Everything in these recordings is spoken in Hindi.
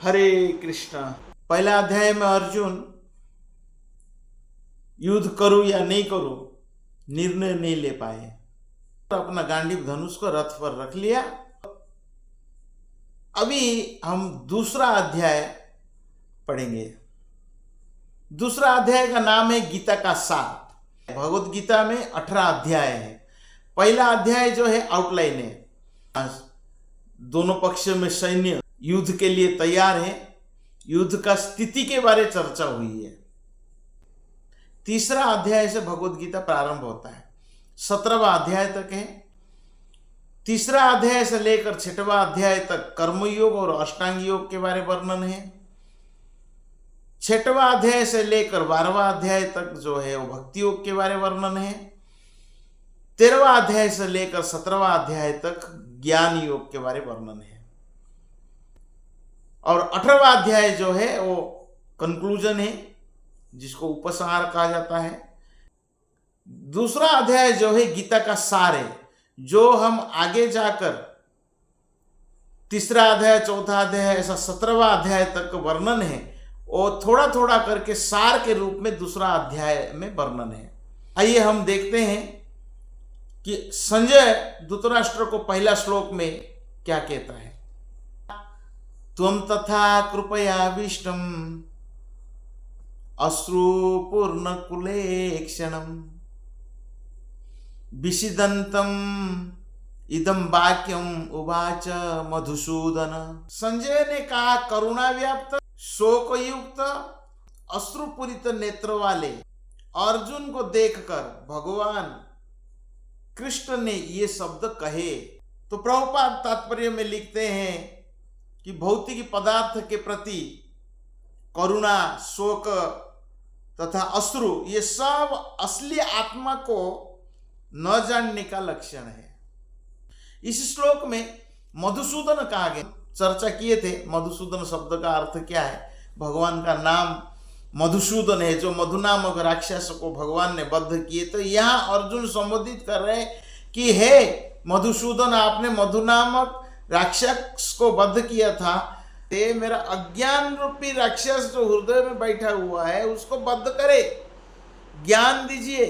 हरे कृष्णा। पहला अध्याय में अर्जुन युद्ध करूं या नहीं करूं निर्णय नहीं ले पाए, तो अपना गांडीव धनुष को रथ पर रख लिया। अभी हम दूसरा अध्याय पढ़ेंगे। दूसरा अध्याय का नाम है गीता का सार। भगवत गीता में 18 अध्याय है। पहला अध्याय जो है आउटलाइन है, दोनों पक्ष में सैन्य युद्ध के लिए तैयार है, युद्ध का स्थिति के बारे में चर्चा हुई है। तीसरा अध्याय से भगवत गीता प्रारंभ होता है, 17वां अध्याय तक है। तीसरा अध्याय से लेकर 6वां अध्याय तक कर्मयोग और अष्टांग योग के बारे में वर्णन है। 6वां अध्याय से लेकर 12वां अध्याय तक जो है वो भक्ति योग के बारे में वर्णन है। 13वां अध्याय से लेकर 17वां अध्याय तक ज्ञान योग के बारे में वर्णन है। और 18वां अध्याय जो है वो कंक्लूजन है, जिसको उपसंहार कहा जाता है। दूसरा अध्याय जो है गीता का सार है, जो हम आगे जाकर तीसरा अध्याय, चौथा अध्याय, ऐसा 17वां अध्याय तक वर्णन है, और थोड़ा थोड़ा करके सार के रूप में दूसरा अध्याय में वर्णन है। आइए हम देखते हैं कि संजय धृतराष्ट्र को पहला श्लोक में क्या कहता है। त्वं तथा कृपयाविष्टम् अश्रुपूर्णकुलेक्षणम् विषिदन्तम् इदं वाक्यम उवाच मधुसूदन। संजय ने कहा, करुणा व्याप्त शोकयुक्त अश्रुपूरित नेत्र वाले अर्जुन को देखकर भगवान कृष्ण ने ये शब्द कहे। तो प्रभुपाद तात्पर्य में लिखते हैं कि भौतिक पदार्थ के प्रति करुणा, शोक तथा अश्रु, ये सब असली आत्मा को न जानने का लक्षण है। इस श्लोक में मधुसूदन कहा गया, चर्चा किए थे मधुसूदन शब्द का अर्थ क्या है। भगवान का नाम मधुसूदन है, जो मधु नामक राक्षस को भगवान ने बद्ध किए। तो यहाँ अर्जुन संबोधित कर रहे कि हे मधुसूदन, आपने मधु नामक राक्षस को बद्ध किया था, ते मेरा अज्ञान रूपी राक्षस जो हृदय में बैठा हुआ है उसको बद्ध करे, ज्ञान दीजिए।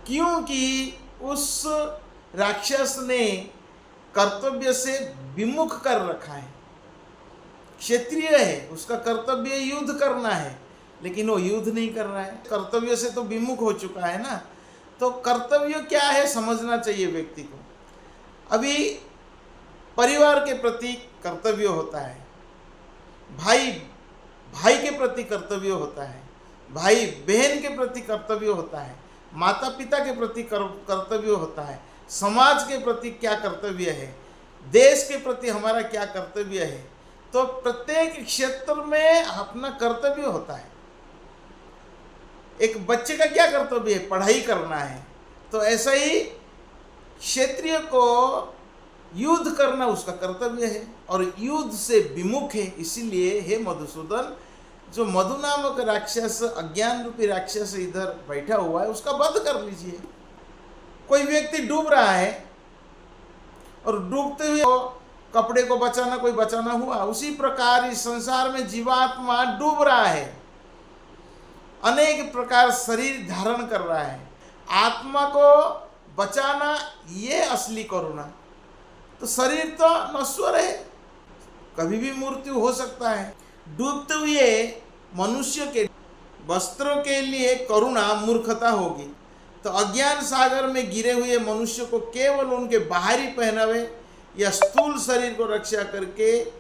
क्योंकि उस राक्षस ने कर्तव्य से विमुख कर रखा है। क्षत्रिय है, उसका कर्तव्य युद्ध करना है, लेकिन वो युद्ध नहीं कर रहा है, कर्तव्य से तो विमुख हो चुका है ना। तो कर्तव्य क्या है समझना चाहिए व्यक्ति को। अभी परिवार के प्रति कर्तव्य होता है, भाई भाई के प्रति कर्तव्य होता है, भाई बहन के प्रति कर्तव्य होता है, माता पिता के प्रति कर्तव्य होता है, समाज के प्रति क्या कर्तव्य है, देश के प्रति हमारा क्या कर्तव्य है। तो प्रत्येक क्षेत्र में अपना कर्तव्य होता है। एक बच्चे का क्या कर्तव्य है, पढ़ाई करना है। तो ऐसा ही क्षेत्रीय को युद्ध करना उसका कर्तव्य है, और युद्ध से विमुख है। इसीलिए हे मधुसूदन, जो मधु नामक राक्षस, अज्ञान रूपी राक्षस इधर बैठा हुआ है, उसका वध कर लीजिए। कोई व्यक्ति डूब रहा है और डूबते हुए कपड़े को बचाना, कोई बचाना हुआ, उसी प्रकार इस संसार में जीवात्मा डूब रहा है, अनेक प्रकार शरीर धारण कर रहा है। आत्मा को बचाना ये असली करुणा। तो शरीर तो नश्वर है, कभी भी मृत्यु हो सकता है। डूबते हुए मनुष्य के वस्त्रों के लिए करुणा मूर्खता होगी। तो अज्ञान सागर में गिरे हुए मनुष्य को केवल उनके बाहरी पहनावे या स्थूल शरीर को रक्षा करके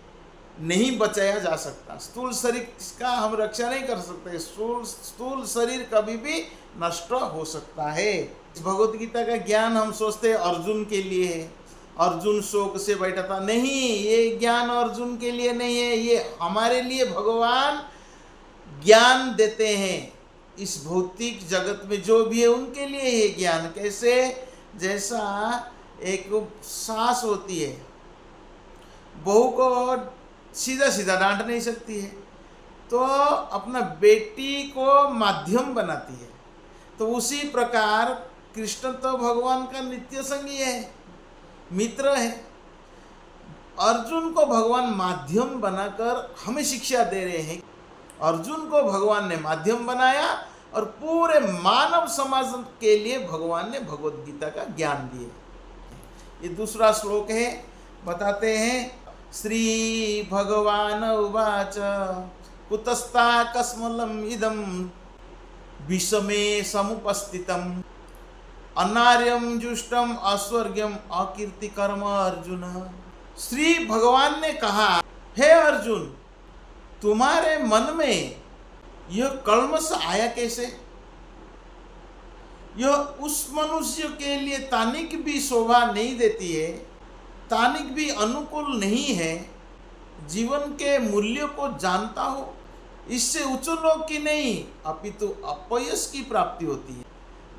नहीं बचाया जा सकता। स्थूल शरीर का हम रक्षा नहीं कर सकते। स्थूल शरीर कभी भी नष्ट हो सकता है। भगवत गीता का ज्ञान हम सोचते हैं अर्जुन के लिए है, अर्जुन शोक से बैठा था। नहीं, ये ज्ञान अर्जुन के लिए नहीं है, ये हमारे लिए भगवान ज्ञान देते हैं। इस भौतिक जगत में जो भी है उनके लिए ये ज्ञान। कैसे? जैसा एक सास होती है, बहू को सीधा सीधा डांट नहीं सकती है, तो अपना बेटी को माध्यम बनाती है। तो उसी प्रकार कृष्ण तो भगवान का नित्य संगी है, मित्र है। अर्जुन को भगवान माध्यम बनाकर हमें शिक्षा दे रहे हैं। अर्जुन को भगवान ने माध्यम बनाया और पूरे मानव समाज के लिए भगवान ने भगवत गीता का ज्ञान दिया। ये दूसरा श्लोक है, बताते हैं श्री भगवान उवाच कुतस्ता कस्मलम इदम विषमे समुपस्थितम अनार्यम जुष्टम अस्वर्ग्यम अकीर्तिकर्म अर्जुन। श्री भगवान ने कहा, हे अर्जुन, तुम्हारे मन में यह कल्मश आया कैसे? यह उस मनुष्य के लिए तानिक भी शोभा नहीं देती है, तानिक भी अनुकूल नहीं है। जीवन के मूल्यों को जानता हो, इससे उच्च लोक की नहीं अपितु अपयश की प्राप्ति होती है।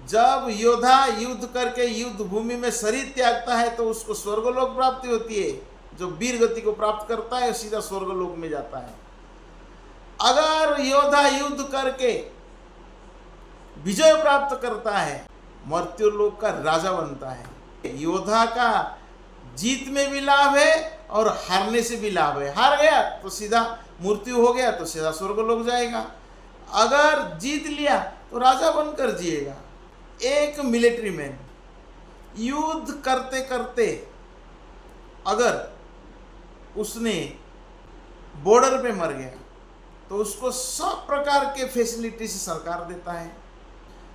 जब योद्धा युद्ध करके युद्ध भूमि में शरीर त्यागता है तो उसको स्वर्गलोक प्राप्ति होती है। जो वीर गति को प्राप्त करता है सीधा स्वर्गलोक में जाता है। अगर योद्धा युद्ध करके विजय प्राप्त करता है, मर्त्युलोक का राजा बनता है। योद्धा का जीत में भी लाभ है और हारने से भी लाभ है। हार गया तो सीधा मृत्यु हो गया तो सीधा स्वर्गलोक जाएगा, अगर जीत लिया तो राजा बनकर जिएगा। एक मिलिट्री मैन युद्ध करते करते अगर उसने बॉर्डर पे मर गया तो उसको सब प्रकार के फैसिलिटी से सरकार देता है।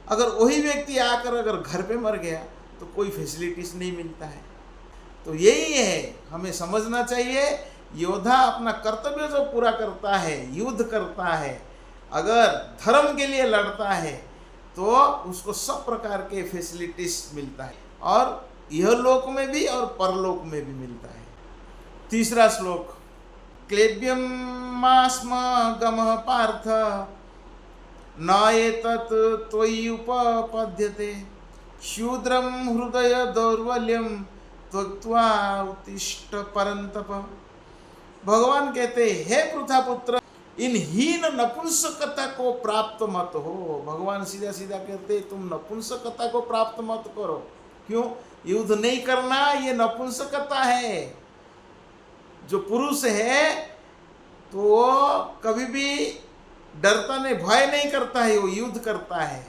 अगर वही व्यक्ति आकर अगर घर पे मर गया तो कोई फैसिलिटीज नहीं मिलता है। तो यही है, हमें समझना चाहिए, योद्धा अपना कर्तव्य जो पूरा करता है, युद्ध करता है, अगर धर्म के लिए लड़ता है तो उसको सब प्रकार के फैसिलिटीज मिलता है, और यह लोक में भी और परलोक में भी मिलता है। तीसरा श्लोक, क्लेब्यम मास्म गमः पार्थ न एतत् त्वयि उपपद्यते शूद्रम हृदय दौर्बल्यम त्वक्त्वा उत्तिष्ठ परंतप। भगवान कहते, हे पृथापुत्र, इन हीन नपुंसकता को प्राप्त मत हो। भगवान सीधा सीधा कहते, तुम नपुंसकता को प्राप्त मत करो। क्यों? युद्ध नहीं करना ये नपुंसकता है। जो पुरुष है तो वो कभी भी डरता नहीं, भय नहीं करता है, वो युद्ध करता है।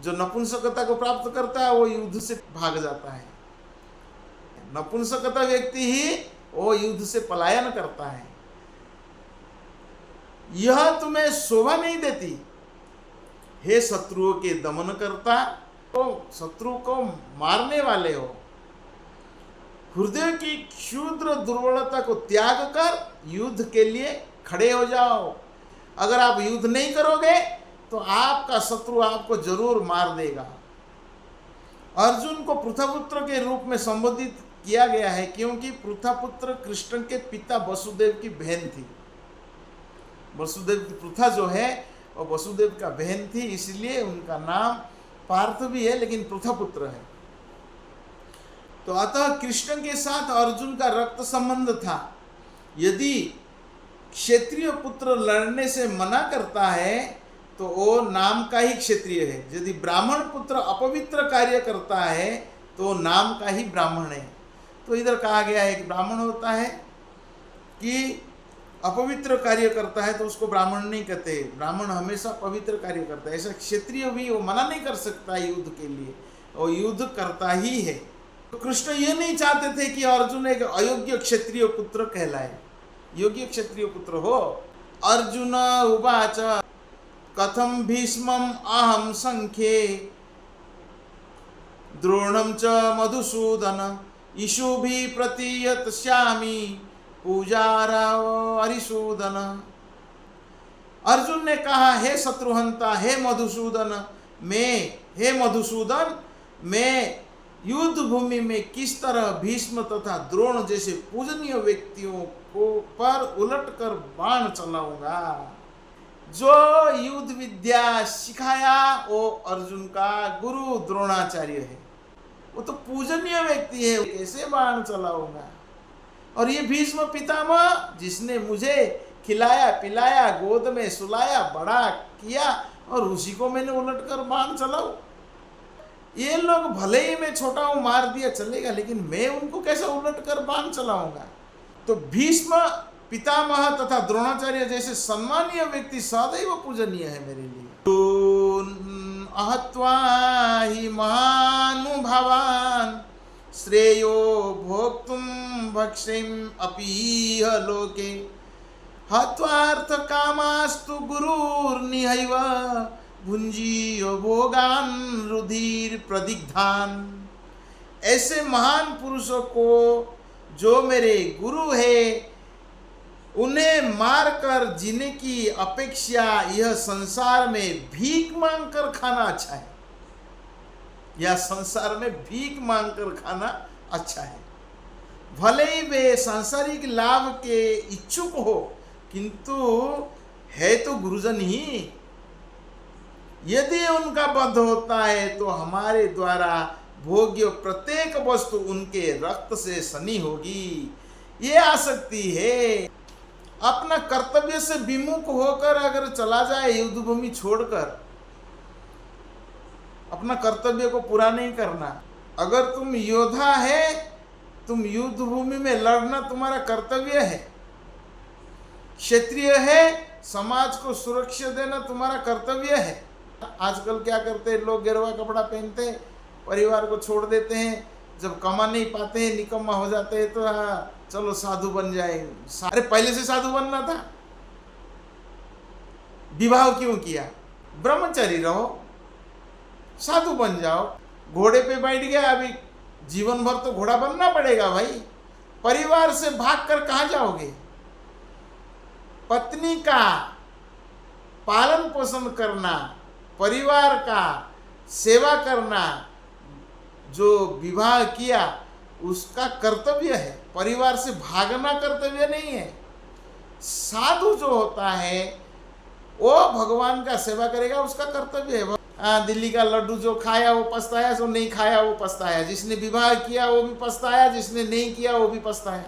जो नपुंसकता को प्राप्त करता है वो युद्ध से भाग जाता है। नपुंसकता व्यक्ति ही वो युद्ध से पलायन करता है। यह तुम्हें शोभा नहीं देती। हे शत्रुओं के दमन करता, तो शत्रु को मारने वाले हो, हृदय की क्षुद्र दुर्बलता को त्याग कर युद्ध के लिए खड़े हो जाओ। अगर आप युद्ध नहीं करोगे तो आपका शत्रु आपको जरूर मार देगा। अर्जुन को पृथापुत्र के रूप में संबोधित किया गया है क्योंकि पृथापुत्र कृष्ण के पिता वसुदेव की बहन थी। वसुदेव की पृथा जो है वो वसुदेव का बहन थी, इसलिए उनका नाम पार्थ भी है लेकिन पृथापुत्र है। तो अतः कृष्ण के साथ अर्जुन का रक्त संबंध था। यदि क्षत्रिय पुत्र लड़ने से मना करता है तो वो नाम का ही क्षत्रिय है। यदि ब्राह्मण पुत्र अपवित्र कार्य करता है तो नाम का ही ब्राह्मण है। तो इधर कहा गया है कि ब्राह्मण होता है कि अपवित्र कार्य करता है तो उसको ब्राह्मण नहीं कहते। ब्राह्मण हमेशा पवित्र कार्य करता है। ऐसा क्षत्रिय भी वो मना नहीं कर सकता युद्ध के लिए, वो युद्ध करता ही है। तो कृष्ण ये नहीं चाहते थे कि अर्जुन एक अयोग्य क्षत्रिय पुत्र कहलाए, योग्य क्षत्रिय पुत्र हो। अर्जुन उवाच कथम भीष्मम अहम संख्ये द्रोणम च मधुसूदन ईशुभि प्रतीयतस्यामि पूजाराव हरिसूदन। अर्जुन ने कहा, हे शत्रुहंता, हे मधुसूदन, मैं युद्ध भूमि में किस तरह भीष्म तथा द्रोण जैसे पूजनीय व्यक्तियों को पर उलटकर बाण चलाऊंगा। जो युद्ध विद्या सिखाया वो अर्जुन का गुरु द्रोणाचार्य है, वो तो पूजनीय व्यक्ति है, कैसे बाण चलाऊंगा। और ये भीष्म पितामह जिसने मुझे खिलाया पिलाया, गोद में सुलाया, बड़ा किया, और उसी को मैंने उलटकर बाण चलाऊं। ये लोग भले ही मैं छोटा हूं, मार दिया चलेगा, लेकिन मैं उनको कैसे उलटकर बाण चलाऊंगा। तो भीष्म पितामह तथा द्रोणाचार्य जैसे सम्मानीय व्यक्ति सदैव पूजनीय है मेरे लिए। अहत्वा हि महानुभावान् श्रेयो भोक्तुं भक्ष्यम् अपीह लोके हत्वार्थ कामास्तु गुरुर्निहैव भुंजीय भोगान् रुधिर प्रदिग्धान। ऐसे महान पुरुषों को जो मेरे गुरु है उन्हें मारकर जीने की अपेक्षा यह संसार में भीख मांगकर खाना अच्छा है। यह संसार में भीख मांगकर खाना अच्छा है। भले ही वे सांसारिक लाभ के इच्छुक हो किंतु है तो गुरुजन ही। यदि उनका वध होता है तो हमारे द्वारा भोग्य प्रत्येक वस्तु उनके रक्त से सनी होगी। ये आसक्ति है। अपना कर्तव्य से विमुख होकर अगर चला जाए, युद्ध भूमि छोड़कर, अपना कर्तव्य को पूरा नहीं करना। अगर तुम योद्धा है, तुम युद्ध भूमि में लड़ना तुम्हारा कर्तव्य है। क्षत्रिय है, समाज को सुरक्षा देना तुम्हारा कर्तव्य है। आजकल क्या करते हैं लोग, गेरुआ कपड़ा पहनते हैं, परिवार को छोड़ देते हैं, जब कमा नहीं पाते हैं, निकम्मा हो जाते हैं, तो हाँ चलो साधु बन जाए। अरे पहले से साधु बनना था, विवाह क्यों किया? ब्रह्मचारी रहो, साधु बन जाओ। घोड़े पे बैठ गया, अभी जीवन भर तो घोड़ा बनना पड़ेगा भाई। परिवार से भागकर कहाँ जाओगे? पत्नी का पालन पोषण करना, परिवार का सेवा करना, जो विवाह किया उसका कर्तव्य है। परिवार से भागना कर्तव्य नहीं है। साधु जो होता है वो भगवान का सेवा करेगा, उसका कर्तव्य है। दिल्ली का लड्डू जो खाया वो पछताया, जो नहीं खाया वो पछताया। जिसने विवाह किया वो भी पछताया, जिसने नहीं किया वो भी पछताया।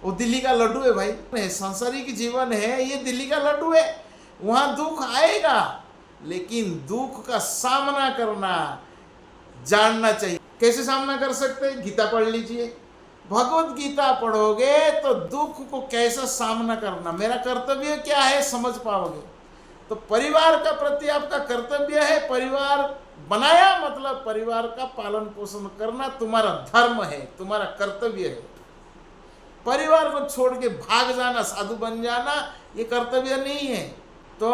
वो दिल्ली का लड्डू है भाई। सांसारिक जीवन है, ये दिल्ली का लड्डू है। वहां दुख आएगा, लेकिन दुख का सामना करना जानना चाहिए। कैसे सामना कर सकते हैं? गीता पढ़ लीजिए। भगवत गीता पढ़ोगे तो दुख को कैसा सामना करना, मेरा कर्तव्य क्या है, समझ पाओगे। तो परिवार का प्रति आपका कर्तव्य है। परिवार बनाया मतलब परिवार का पालन पोषण करना तुम्हारा धर्म है, तुम्हारा कर्तव्य है। परिवार को छोड़ के भाग जाना, साधु बन जाना, ये कर्तव्य नहीं है। तो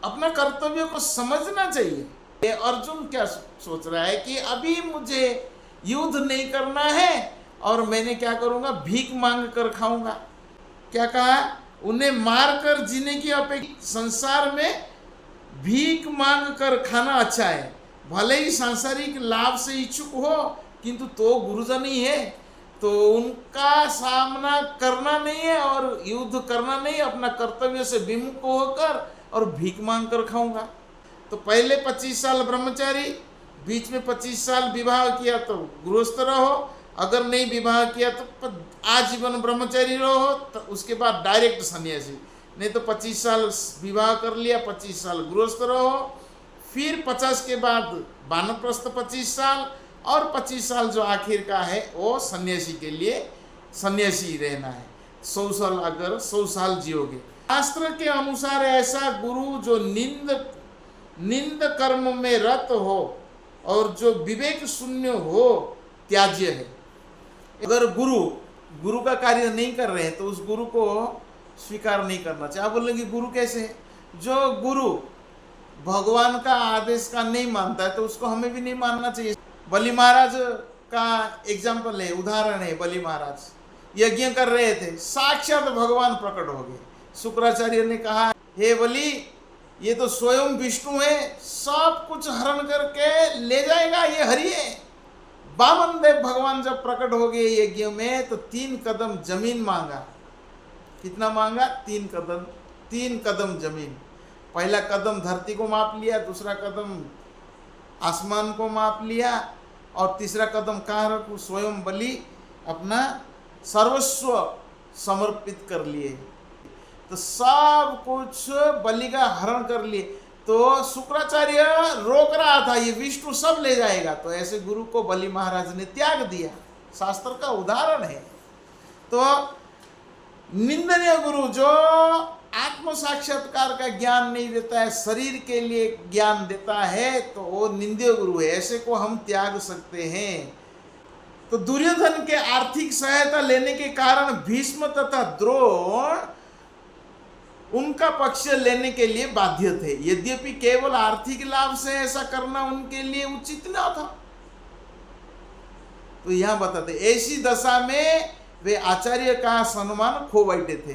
अपना कर्तव्य को समझना चाहिए। अर्जुन क्या सोच रहा है कि अभी मुझे युद्ध नहीं करना है और मैंने क्या करूंगा, भीख मांग कर खाऊंगा। क्या कहा? उन्हें मार कर जीने की अपेक्षा संसार में भीख मांग कर खाना अच्छा है। भले ही सांसारिक लाभ से इच्छुक हो किंतु तो गुरुजन ही है, तो उनका सामना करना नहीं है और युद्ध करना नहीं, अपना कर्तव्य से विमुख होकर और भीख मांग कर खाऊंगा। तो पहले 25 साल ब्रह्मचारी, बीच में 25 साल विवाह किया तो गृहस्थ रहो, अगर नहीं विवाह किया तो आजीवन ब्रह्मचारी रहो, तो उसके बाद डायरेक्ट सन्यासी। नहीं तो 25 साल विवाह कर लिया, 25 साल गृहस्थ रहो, फिर 50 के बाद वानप्रस्थ 25 साल, और 25 साल जो आखिर का है वो सन्यासी के लिए सन्यासी रहना है। 100 साल अगर 100 साल जियोगे। शास्त्र के अनुसार ऐसा गुरु जो निंद कर्म में रत हो और जो विवेक शून्य हो त्याज्य है। अगर गुरु का कार्य नहीं कर रहे हैं तो उस गुरु को स्वीकार नहीं करना चाहिए। आप बोलेंगे गुरु कैसे? जो गुरु भगवान का आदेश का नहीं मानता है तो उसको हमें भी नहीं मानना चाहिए। बलि महाराज का एग्जाम्पल है, उदाहरण है। बलि महाराज यज्ञ कर रहे थे, साक्षात भगवान प्रकट हो गए। शुक्राचार्य ने कहा, हे बलि, ये तो स्वयं विष्णु है, सब कुछ हरण करके ले जाएगा, ये हरि है। वामन देव भगवान जब प्रकट हो गए यज्ञ में तो 3 कदम जमीन मांगा। कितना मांगा? 3 कदम जमीन। पहला कदम धरती को माप लिया, दूसरा कदम आसमान को माप लिया, और तीसरा कदम कहाँ रखूं? स्वयं बलि अपना सर्वस्व समर्पित कर लिए। तो सब कुछ बलि का हरण कर लिए। तो शुक्राचार्य रोक रहा था, ये विष्णु सब ले जाएगा। तो ऐसे गुरु को बलि महाराज ने त्याग दिया। शास्त्र का उदाहरण है। तो निंदनीय गुरु जो आत्म साक्षात्कार का ज्ञान नहीं देता है, शरीर के लिए ज्ञान देता है, तो वो निंदनीय गुरु है। ऐसे को हम त्याग सकते हैं। तो दुर्योधन के आर्थिक सहायता लेने के कारण भीष्म तथा द्रोण उनका पक्ष लेने के लिए बाध्य थे, यद्यपि केवल आर्थिक लाभ से ऐसा करना उनके लिए उचित न था। तो यहां बताते ऐसी दशा में वे आचार्य का सम्मान खो बैठे थे।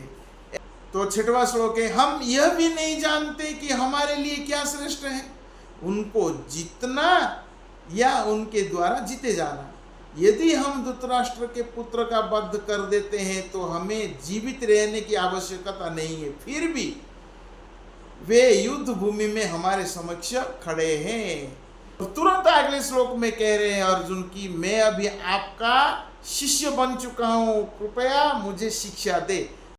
तो 6वां श्लोक है, हम यह भी नहीं जानते कि हमारे लिए क्या श्रेष्ठ है, उनको जीतना या उनके द्वारा जीते जाना। यदि हम धृतराष्ट्र के पुत्र का वध कर देते हैं तो हमें जीवित रहने की आवश्यकता नहीं है, फिर भी वे युद्ध भूमि में हमारे समक्ष खड़े हैं। और तुरंत अगले श्लोक में कह रहे हैं अर्जुन की, मैं अभी आपका शिष्य बन चुका हूं, कृपया मुझे शिक्षा दे।